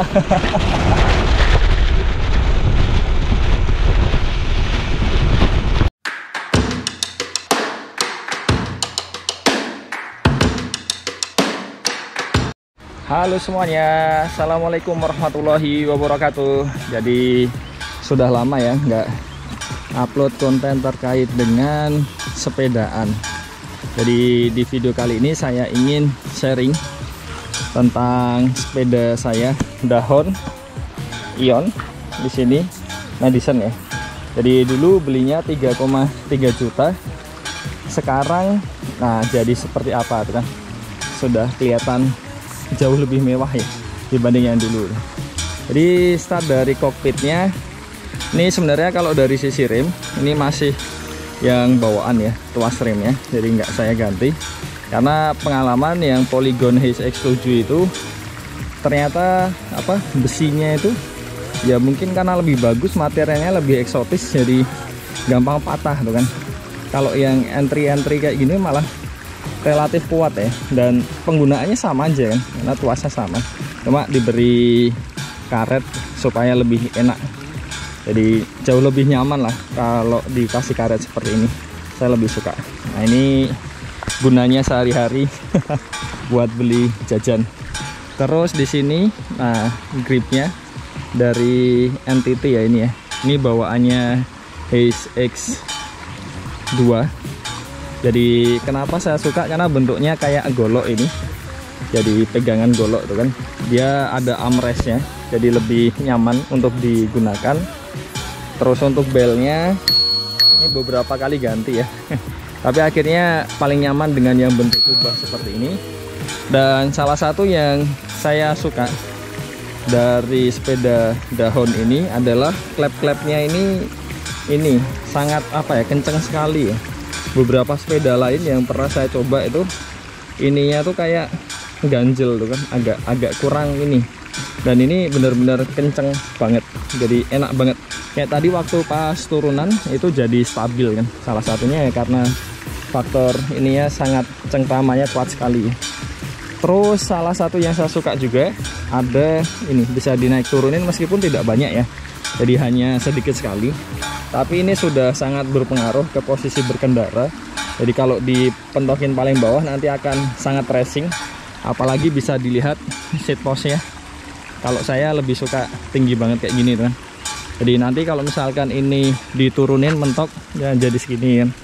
Halo semuanya, assalamualaikum warahmatullahi wabarakatuh. Jadi sudah lama ya nggak upload konten terkait dengan sepedaan. Jadi di video kali ini saya ingin sharing tentang sepeda saya Dahon Ion di sini Madison ya. Jadi dulu belinya 3,3 juta. Sekarang nah jadi seperti apa tuh kan? Sudah kelihatan jauh lebih mewah ya dibanding yang dulu. Jadi start dari kokpitnya, ini sebenarnya kalau dari sisi rem ini masih yang bawaan ya, tuas remnya, jadi nggak saya ganti karena pengalaman yang Polygon Haze X7 itu ternyata besinya itu ya mungkin karena lebih bagus, materialnya lebih eksotis, jadi gampang patah tuh kan. Kalau yang entry kayak gini malah relatif kuat ya, dan penggunaannya sama aja kan, karena tuasnya sama, cuma diberi karet supaya lebih enak, jadi jauh lebih nyaman lah kalau dikasih karet seperti ini, saya lebih suka. Nah ini gunanya sehari-hari buat beli jajan. Terus di sini nah gripnya dari NTT ya, ini ya, ini bawaannya Haze X2. Jadi kenapa saya suka, karena bentuknya kayak golok ini, jadi pegangan golok tuh kan, dia ada armrestnya, jadi lebih nyaman untuk digunakan. Terus untuk belnya ini beberapa kali ganti ya tapi akhirnya paling nyaman dengan yang bentuk kubah seperti ini. Dan salah satu yang saya suka dari sepeda Dahon ini adalah klep-klepnya ini sangat kenceng sekali ya. Beberapa sepeda lain yang pernah saya coba itu ininya tuh kayak ganjel tuh kan, agak kurang ini, dan ini bener-bener kenceng banget, jadi enak banget. Kayak tadi waktu pas turunan itu jadi stabil kan, salah satunya ya karena faktor ininya sangat cengkramannya kuat sekali. Terus salah satu yang saya suka juga ada ini, bisa dinaik turunin meskipun tidak banyak ya, jadi hanya sedikit sekali, tapi ini sudah sangat berpengaruh ke posisi berkendara. Jadi kalau dipentokin paling bawah nanti akan sangat racing, apalagi bisa dilihat seat post-nya. Kalau saya lebih suka tinggi banget kayak gini kan, jadi nanti kalau misalkan ini diturunin mentok ya jadi segini kan,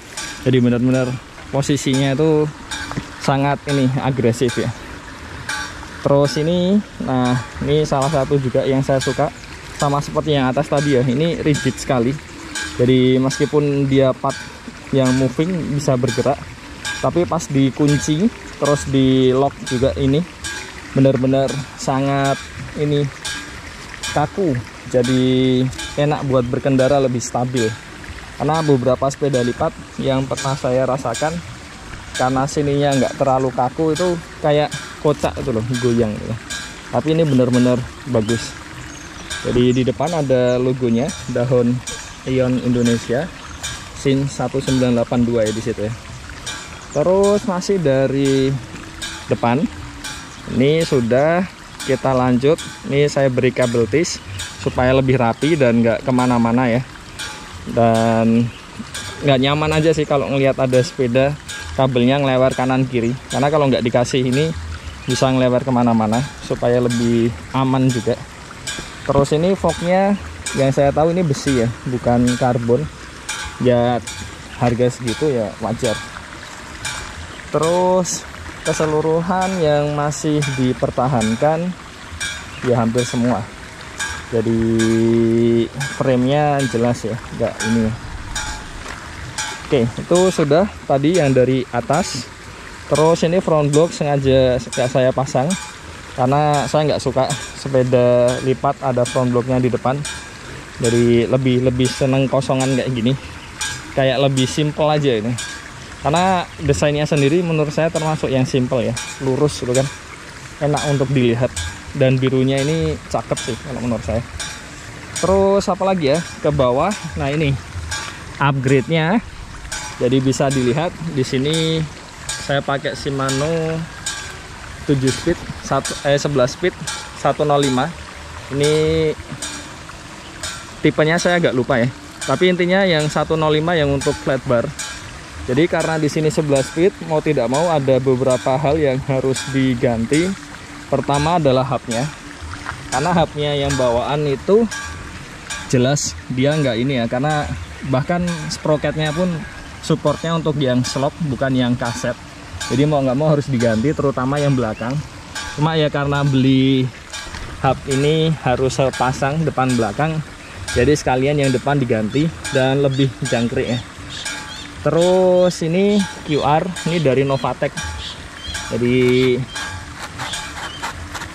jadi benar-benar posisinya itu sangat ini agresif ya. Terus ini, nah ini salah satu juga yang saya suka, sama seperti yang atas tadi ya, ini rigid sekali. Jadi meskipun dia part yang moving bisa bergerak, tapi pas dikunci terus di lock juga ini benar-benar sangat ini kaku, jadi enak buat berkendara, lebih stabil. Karena beberapa sepeda lipat yang pernah saya rasakan, karena sininya nggak terlalu kaku itu kayak kocak itu loh, goyang gitu. Tapi ini benar-benar bagus. Jadi di depan ada logonya Dahon Ion Indonesia SIN 1982 ya di situ ya. Terus masih dari depan ini sudah kita lanjut. Ini saya beri kabel tis supaya lebih rapi dan nggak kemana-mana ya, dan nggak nyaman aja sih kalau ngelihat ada sepeda kabelnya ngelewer kanan kiri, karena kalau nggak dikasih ini bisa ngelewer kemana-mana, supaya lebih aman juga. Terus ini fognya yang saya tahu ini besi ya, bukan karbon. Ya harga segitu ya wajar. Terus keseluruhan yang masih dipertahankan ya hampir semua. Jadi framenya jelas ya, enggak ini ya. Oke, itu sudah tadi yang dari atas. Terus ini front block sengaja saya pasang karena saya nggak suka sepeda lipat ada front blocknya di depan. Jadi lebih seneng kosongan kayak gini, kayak lebih simple aja ini. Karena desainnya sendiri menurut saya termasuk yang simple ya, lurus gitu kan, enak untuk dilihat, dan birunya ini cakep sih kalau menurut saya. Terus apa lagi ya, ke bawah. Nah ini upgrade-nya, jadi bisa dilihat di sini saya pakai Shimano 7 speed 11 speed 105. Ini tipenya saya agak lupa ya. Tapi intinya yang 105 yang untuk flat bar. Jadi karena di sini 11 speed, mau tidak mau ada beberapa hal yang harus diganti. Pertama adalah hubnya. Karena hubnya yang bawaan itu jelas dia nggak ini ya, karena bahkan sprocketnya pun supportnya untuk yang slop bukan yang kaset. Jadi mau nggak mau harus diganti, terutama yang belakang. Cuma ya karena beli hub ini harus pasang depan belakang, jadi sekalian yang depan diganti dan lebih jangkrik ya. Terus ini QR, ini dari Novatec. Jadi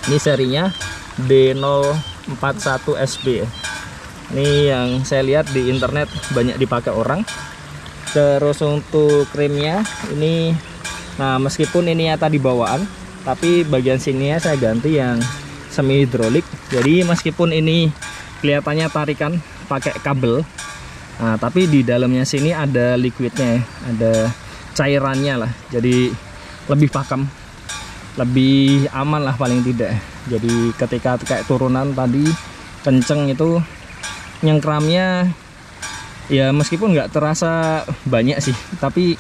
ini serinya D041SB ya. Ini yang saya lihat di internet banyak dipakai orang. Terus untuk remnya ini, nah meskipun ini tadi bawaan, tapi bagian sininya saya ganti yang semi hidrolik. Jadi meskipun ini kelihatannya tarikan pakai kabel, nah tapi di dalamnya sini ada liquidnya, ada cairannya lah. Jadi lebih pakem, lebih aman lah paling tidak. Jadi ketika kayak turunan tadi kenceng itu, nyengkramnya ya meskipun nggak terasa banyak sih, tapi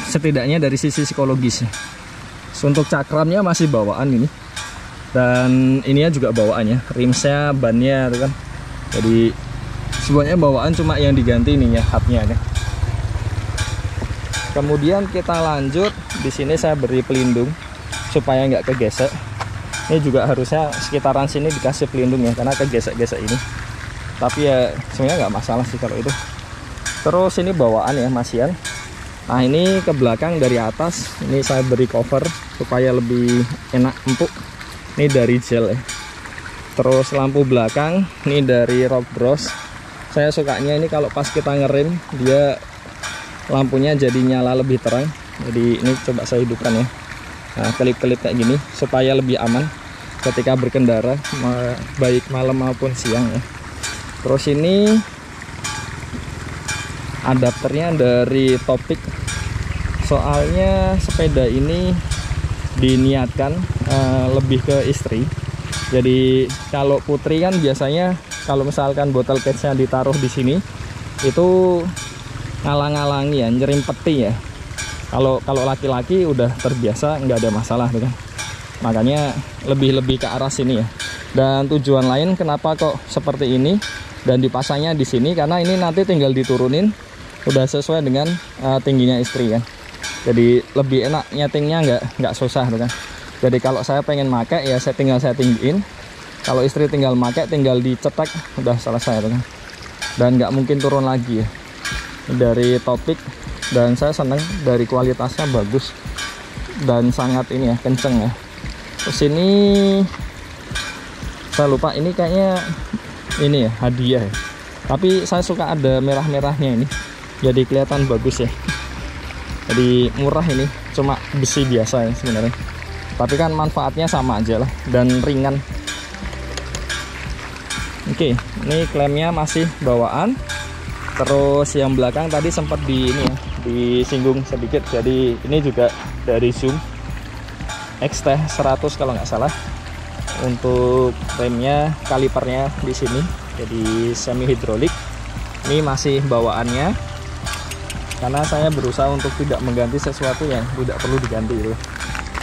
setidaknya dari sisi psikologis. Untuk cakramnya masih bawaan ini, dan ininya juga bawaannya, rimsnya, bannya itu kan. Jadi semuanya bawaan, cuma yang diganti ininya hubnya kan. Kemudian kita lanjut, di sini saya beri pelindung supaya nggak kegesek. Ini juga harusnya sekitaran sini dikasih pelindung ya, karena kegesek-gesek ini. Tapi ya sebenarnya nggak masalah sih kalau itu. Terus ini bawaan ya, masian. Nah ini ke belakang dari atas, ini saya beri cover supaya lebih enak empuk. Ini dari gel ya. Terus lampu belakang ini dari Rock Bros. Saya sukanya ini kalau pas kita ngerem, dia lampunya jadi nyala lebih terang. Jadi ini coba saya hidupkan ya. Nah kelip-kelip kayak gini supaya lebih aman ketika berkendara, baik malam maupun siang ya. Terus ini adapternya dari Topik. Soalnya sepeda ini diniatkan lebih ke istri. Jadi kalau putri kan biasanya kalau misalkan botol kecnya ditaruh di sini itu ngalang-ngalangi ya, nyerimpeti ya. Kalau laki-laki udah terbiasa, nggak ada masalah kan. Makanya lebih ke arah sini ya. Dan tujuan lain kenapa kok seperti ini dan dipasangnya di sini, karena ini nanti tinggal diturunin udah sesuai dengan tingginya istri kan. Jadi lebih enak nyetingnya, nggak susah kan. Jadi kalau saya pengen pakai ya saya tinggal tinggiin. Kalau istri tinggal pakai, tinggal dicetak, udah selesai kan. Dan nggak mungkin turun lagi ya. Dari Topik, dan saya seneng dari kualitasnya bagus dan sangat ini ya, kenceng ya. Terus ini saya lupa, ini kayaknya ini ya hadiah ya. Tapi saya suka ada merah-merahnya ini, jadi kelihatan bagus ya. Jadi murah ini, cuma besi biasa ya sebenarnya. Tapi kan manfaatnya sama aja lah, dan ringan. Oke, ini klemnya masih bawaan. Terus yang belakang tadi sempat disinggung sedikit. Jadi ini juga dari Zoom XT100 kalau nggak salah. Untuk remnya, kalipernya di sini, jadi semi hidrolik. Ini masih bawaannya, karena saya berusaha untuk tidak mengganti sesuatu yang tidak perlu diganti itu.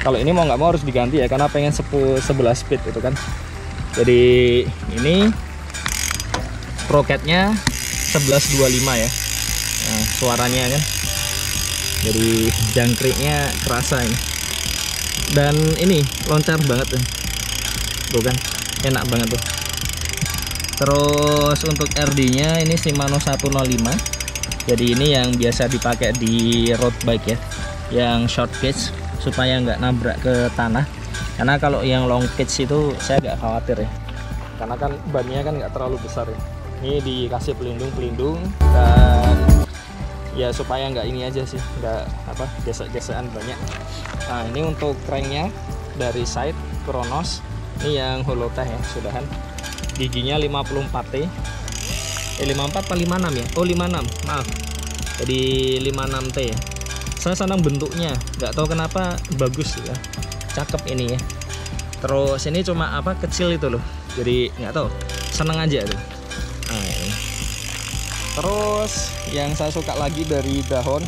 Kalau ini mau nggak mau harus diganti ya, karena pengen 11 speed itu kan. Jadi ini sprocketnya 1125 ya. Nah, suaranya kan, jadi jangkriknya kerasa ini. Dan ini loncat banget tuh kan, enak banget tuh. Terus untuk RD nya ini Shimano 105. Jadi ini yang biasa dipakai di road bike ya, yang short cage supaya nggak nabrak ke tanah. Karena kalau yang long cage itu saya nggak khawatir ya, karena kan bannya kan nggak terlalu besar ya. Ini dikasih pelindung dan ya supaya nggak ini aja sih, nggak apa gesek-gesekan banyak. Nah ini untuk cranknya dari Side Kronos, ini yang Holotech ya, sudahan. Giginya 54T, 54 atau 56 ya? Oh 56, maaf. Jadi 56T ya. Saya senang bentuknya, nggak tahu kenapa bagus ya, cakep ini ya. Terus ini cuma apa, kecil itu loh, jadi nggak tahu, seneng aja tuh. Nah, ini. Terus yang saya suka lagi dari dahon,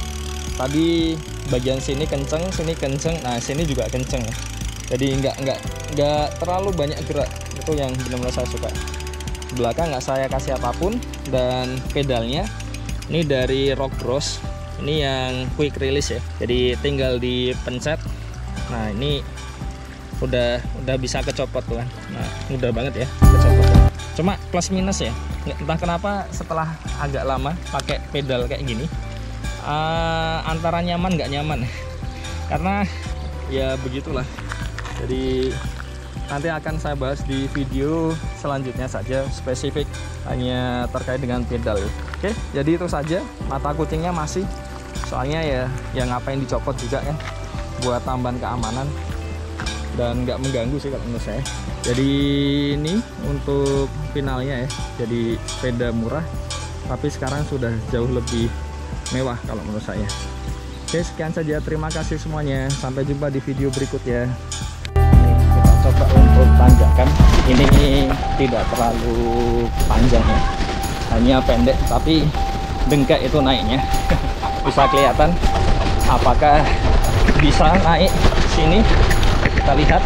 tadi bagian sini kenceng, nah sini juga kenceng ya. Jadi nggak terlalu banyak gerak, itu yang benar-benar saya suka. Belakang nggak saya kasih apapun, dan pedalnya ini dari Rock Bros, ini yang quick release ya, jadi tinggal dipencet. Nah ini udah bisa kecopot tuh kan. Nah mudah banget ya kecopot. Cuma plus minus ya, entah kenapa setelah agak lama pakai pedal kayak gini, antara nyaman nggak nyaman karena ya begitulah. Jadi nanti akan saya bahas di video selanjutnya saja, spesifik hanya terkait dengan pedal ya. Oke, jadi itu saja. Mata kucingnya masih, soalnya ya ngapain dicopot juga kan, buat tambahan keamanan dan nggak mengganggu sih kalau menurut saya. Jadi ini untuk finalnya ya, jadi sepeda murah tapi sekarang sudah jauh lebih mewah kalau menurut saya. Oke, sekian saja, terima kasih semuanya, sampai jumpa di video berikutnya. Kita coba untuk tanjakan, ini tidak terlalu panjang ya, hanya pendek tapi dengkek itu naiknya. Bisa kelihatan apakah bisa naik sini, kita lihat.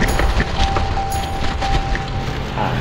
Nah,